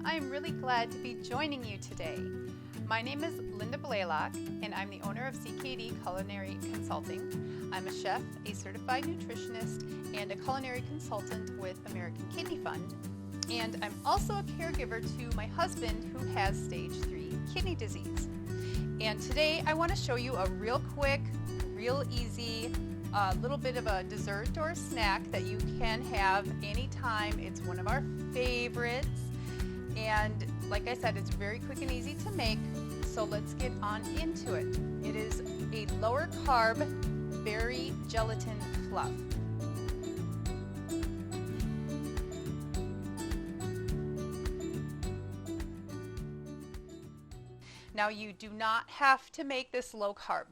I'm really glad to be joining you today. My name is Linda Blaylock, and I'm the owner of CKD Culinary Consulting. I'm a chef, a certified nutritionist, and a culinary consultant with American Kidney Fund. And I'm also a caregiver to my husband who has stage 3 kidney disease. And today I want to show you a real quick, real easy, little bit of a dessert or a snack that you can have anytime. It's one of our favorites. And like I said, it's very quick and easy to make. So let's get on into it. It is a lower carb berry gelatin fluff. Now you do not have to make this low carb.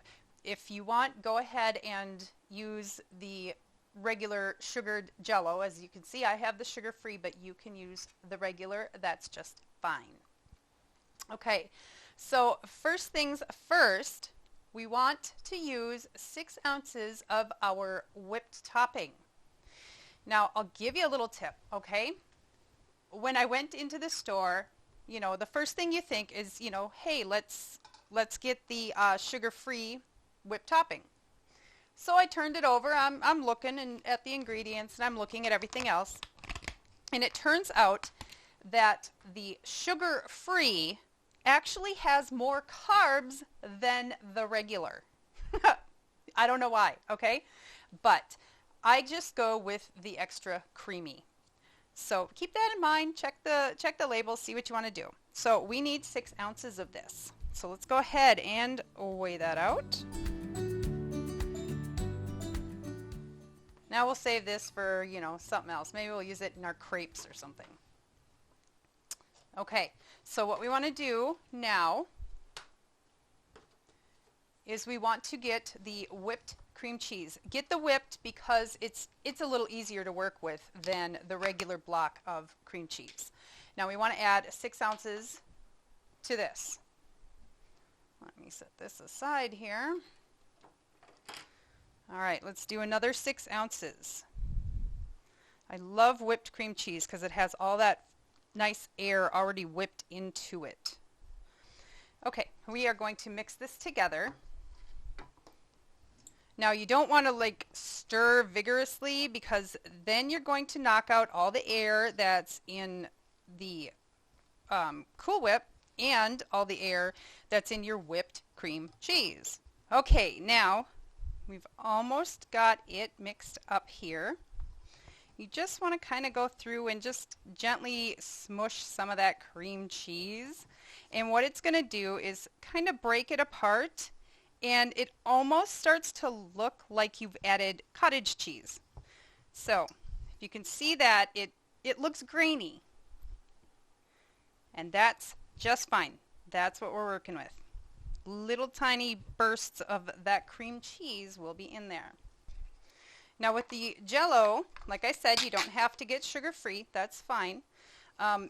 If you want, go ahead and use the regular sugared Jello. As you can see, I have the sugar-free, but you can use the regular. That's just fine. Okay, so first things first, we want to use 6 ounces of our whipped topping. Now, I'll give you a little tip, okay? When I went into the store, the first thing you think is, hey, let's get the sugar-free whipped topping. So I turned it over. I'm looking at the ingredients, and I'm looking at everything else. And it turns out that the sugar-free actually has more carbs than the regular. I don't know why, okay? But I just go with the extra creamy. So keep that in mind. Check the label, see what you want to do. So we need 6 ounces of this. So let's go ahead and weigh that out. Now we'll save this for, something else. Maybe we'll use it in our crepes or something. Okay, so what we want to do now is we want to get the whipped cream cheese. Get the whipped because it's a little easier to work with than the regular block of cream cheese. Now we want to add 6 ounces to this. Let me set this aside here. All right, let's do another 6 ounces. I love whipped cream cheese because it has all that nice air already whipped into it. Okay, we are going to mix this together. Now you don't want to stir vigorously because then you're going to knock out all the air that's in the Cool Whip and all the air that's in your whipped cream cheese. Okay, now we've almost got it mixed up here. You just want to kind of go through and just gently smush some of that cream cheese. And what it's going to do is kind of break it apart, and it almost starts to look like you've added cottage cheese. So if you can see that, it looks grainy. And that's just fine. That's what we're working with. Little tiny bursts of that cream cheese will be in there. Now with the Jello, like I said, you don't have to get sugar-free. That's fine.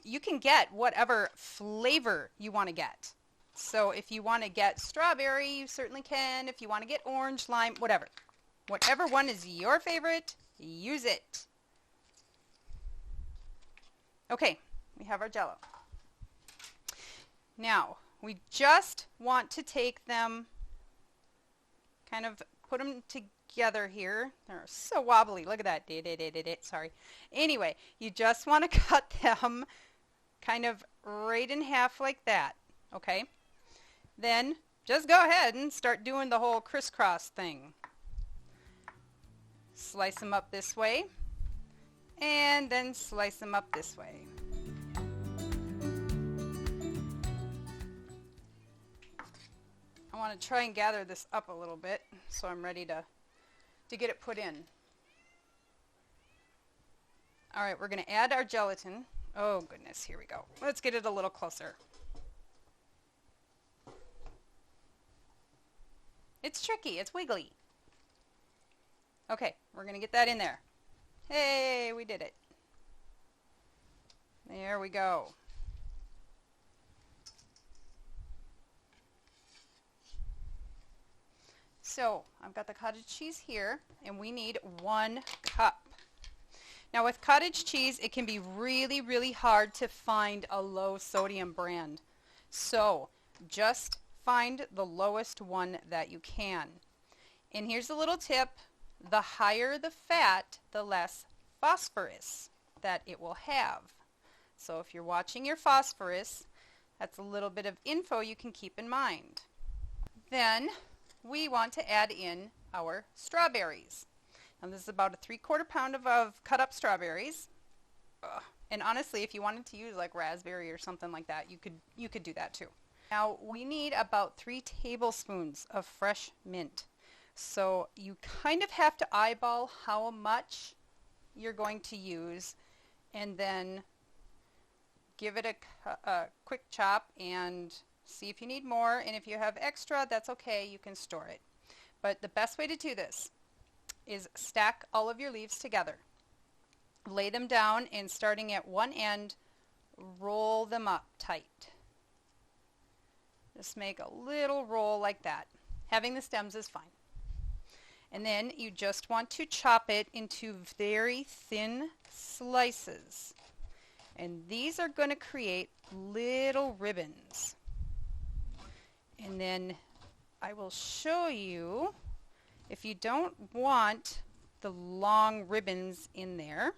You can get whatever flavor you want to get. So if you want to get strawberry, you certainly can. If you want to get orange, lime, whatever. Whatever one is your favorite, use it. Okay, we have our Jello. Now, we just want to take them, kind of put them together here. They're so wobbly. Look at that. Sorry. Anyway, you just want to cut them kind of right in half like that. Okay? Then just go ahead and start doing the whole crisscross thing. Slice them up this way, and then slice them up this way. I want to try and gather this up a little bit so I'm ready to get it put in. All right, we're going to add our gelatin. Oh goodness, here we go. Let's get it a little closer. It's tricky, it's wiggly. Okay, we're going to get that in there. Hey, we did it. There we go. So I've got the cottage cheese here, and we need 1 cup. Now with cottage cheese, it can be really, really hard to find a low sodium brand. So just find the lowest one that you can. And here's a little tip. The higher the fat, the less phosphorus that it will have. So if you're watching your phosphorus, that's a little bit of info you can keep in mind. Then we want to add in our strawberries. Now this is about a 3/4 pound of cut up strawberries. And honestly, if you wanted to use like raspberry or something like that, you could do that too. Now we need about 3 tablespoons of fresh mint. So you kind of have to eyeball how much you're going to use and then give it a quick chop and see if you need more. And if you have extra, that's okay, you can store it. But the best way to do this is stack all of your leaves together. Lay them down and starting at one end, roll them up tight. Just make a little roll like that. Having the stems is fine. And then you just want to chop it into very thin slices. And these are going to create little ribbons. And then I will show you, if you don't want the long ribbons in there,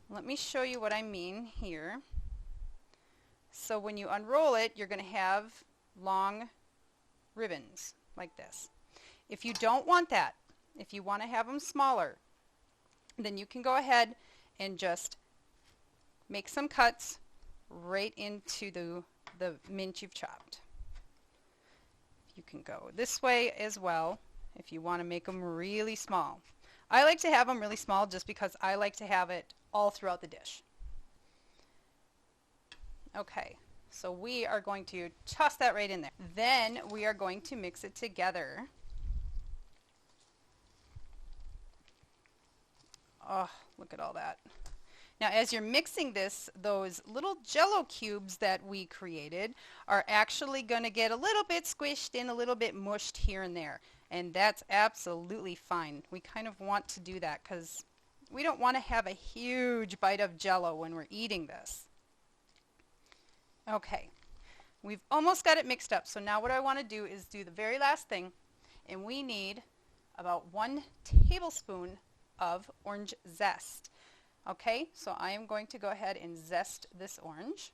let me show you what I mean here. So when you unroll it, you're going to have long ribbons like this. If you don't want that, if you want to have them smaller, then you can go ahead and just make some cuts right into the mint you've chopped. You can go this way as well if you want to make them really small. I like to have them really small just because I like to have it all throughout the dish. Okay, so we are going to toss that right in there. Then we are going to mix it together. Oh, look at all that. Now as you're mixing this, those little Jell-O cubes that we created are actually going to get a little bit squished and a little bit mushed here and there. And that's absolutely fine. We kind of want to do that because we don't want to have a huge bite of Jell-O when we're eating this. Okay, we've almost got it mixed up. So now what I want to do is do the very last thing. And we need about 1 tablespoon of orange zest. Okay, so I am going to go ahead and zest this orange.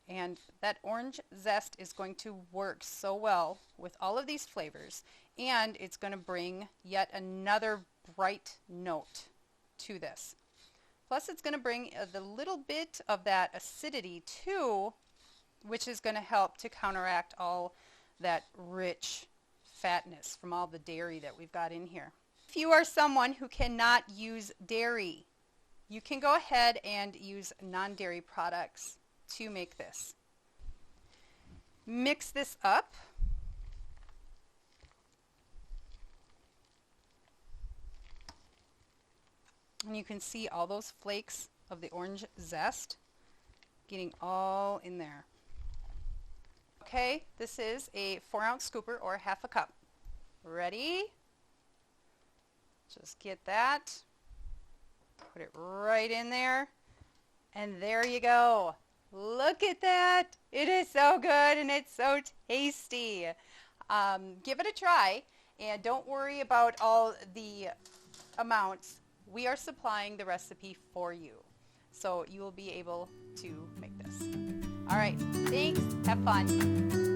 And that orange zest is going to work so well with all of these flavors, and it's going to bring yet another bright note to this. Plus it's going to bring the little bit of that acidity too, which is going to help to counteract all that rich fatness from all the dairy that we've got in here. If you are someone who cannot use dairy, you can go ahead and use non-dairy products to make this. Mix this up. And you can see all those flakes of the orange zest getting all in there. Okay, this is a 4-ounce scooper or 1/2 cup. Ready? Just get that. Put it right in there. And there you go. Look at that. It is so good and it's so tasty. Give it a try and don't worry about all the amounts. We are supplying the recipe for you. So you will be able to make this. All right. Thanks. Have fun.